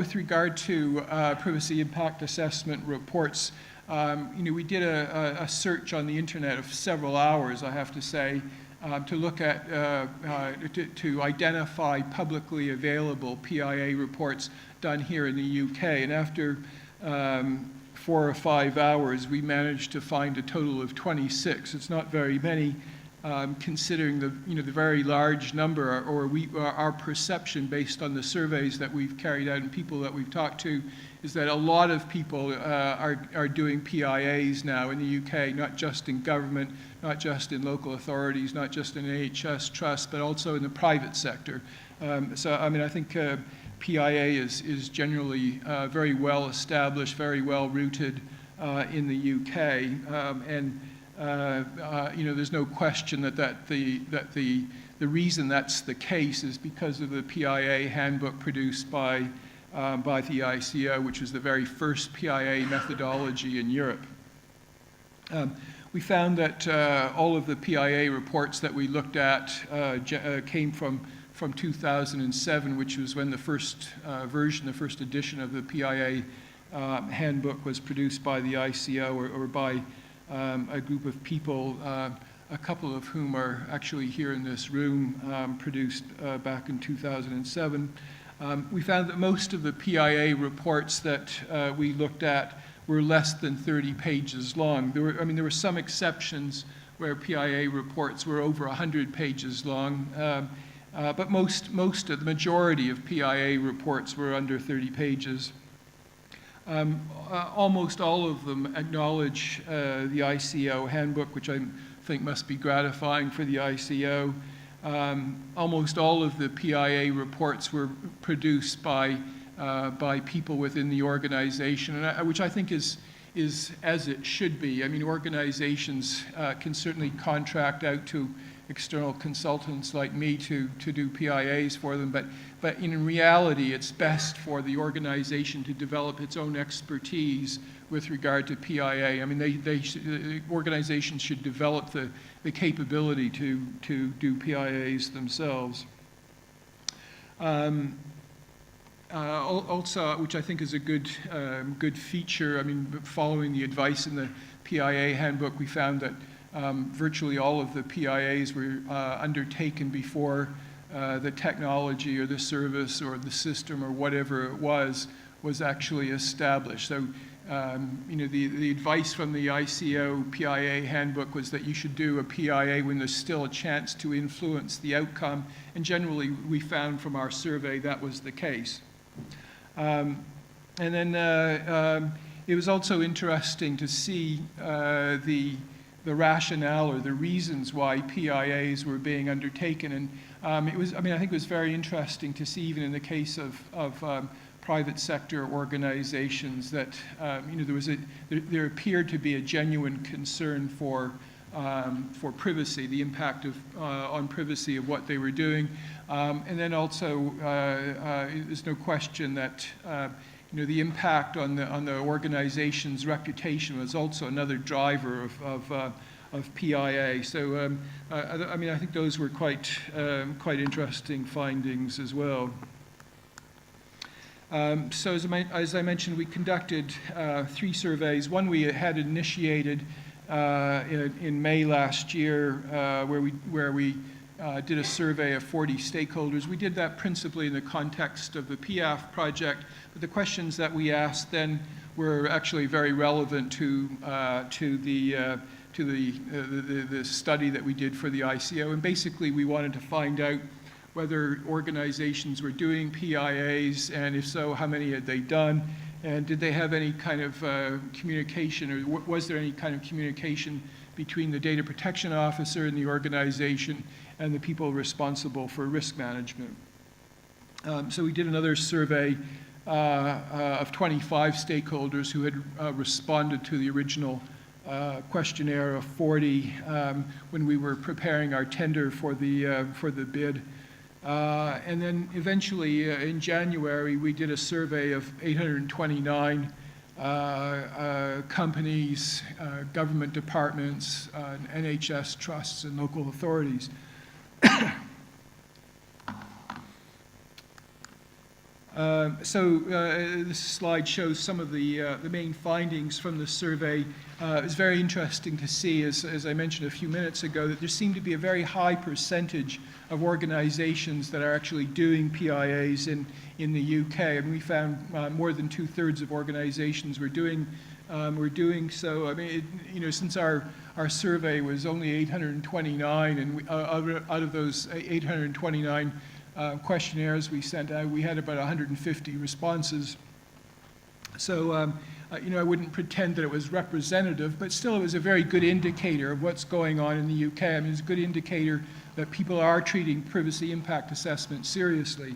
with regard to privacy impact assessment reports, we did a search on the internet of several hours, I have to say, to look at, to identify publicly available PIA reports done here in the UK. And after 4 or 5 hours, we managed to find a total of 26. It's not very many, considering the very large number, or our perception based on the surveys that we've carried out and people that we've talked to, is that a lot of people are doing PIAs now in the UK, not just in government, not just in local authorities, not just in NHS trusts, but also in the private sector. So I think PIA is generally very well established, very well rooted in the UK, and there's no question that the reason that's the case is because of the PIA handbook produced by the ICO, which was the very first PIA methodology in Europe. We found that all of the PIA reports that we looked at came from 2007, which was when the first version, the first edition of the PIA handbook was produced by the ICO or by a group of people, a couple of whom are actually here in this room, produced back in 2007. We found that most of the PIA reports that we looked at were less than 30 pages long. There were some exceptions where PIA reports were over 100 pages long, but the majority of PIA reports were under 30 pages. Almost all of them acknowledge the ICO handbook, which I think must be gratifying for the ICO. Almost all of the PIA reports were produced by people within the organization, which I think is as it should be. I mean, organizations can certainly contract out to external consultants like me to do PIAs for them, but in reality, it's best for the organization to develop its own expertise with regard to PIA. I mean, organizations should develop the capability to do PIAs themselves. Also, which I think is a good feature, I mean, following the advice in the PIA handbook, we found that virtually all of the PIAs were undertaken before the technology or the service or the system or whatever it was actually established. So, the advice from the ICO PIA handbook was that you should do a PIA when there's still a chance to influence the outcome, and generally we found from our survey that was the case. And then it was also interesting to see the rationale or the reasons why PIAs were being undertaken, and I think it was very interesting to see, even in the case of private sector organizations, that there appeared to be a genuine concern for privacy, the impact on privacy of what they were doing, and then also there's no question that the impact on the organization's reputation was also another driver of PIA. So I think those were quite interesting findings as well. So as I mentioned, we conducted 3 surveys. One we had initiated in May last year, where we did a survey of 40 stakeholders. We did that principally in the context of the PIAF project, but the questions that we asked then were actually very relevant to the study that we did for the ICO. And basically, we wanted to find out whether organizations were doing PIAs, and if so, how many had they done, and did they have any kind of communication, or was there any kind of communication between the data protection officer in the organization and the people responsible for risk management. So we did another survey of 25 stakeholders who had responded to the original questionnaire of 40 when we were preparing our tender for the bid. And then eventually in January we did a survey of 829 companies, government departments, NHS trusts, and local authorities. This slide shows some of the main findings from the survey. It's very interesting to see, as I mentioned a few minutes ago, that there seemed to be a very high percentage of organizations that are actually doing PIAs in the UK. And we found more than 2/3 of organizations were doing so. I mean, since our survey was only 829, and out of those 829 questionnaires we sent out, we had about 150 responses. So, I wouldn't pretend that it was representative, but still it was a very good indicator of what's going on in the UK. I mean, it's a good indicator that people are treating privacy impact assessment seriously.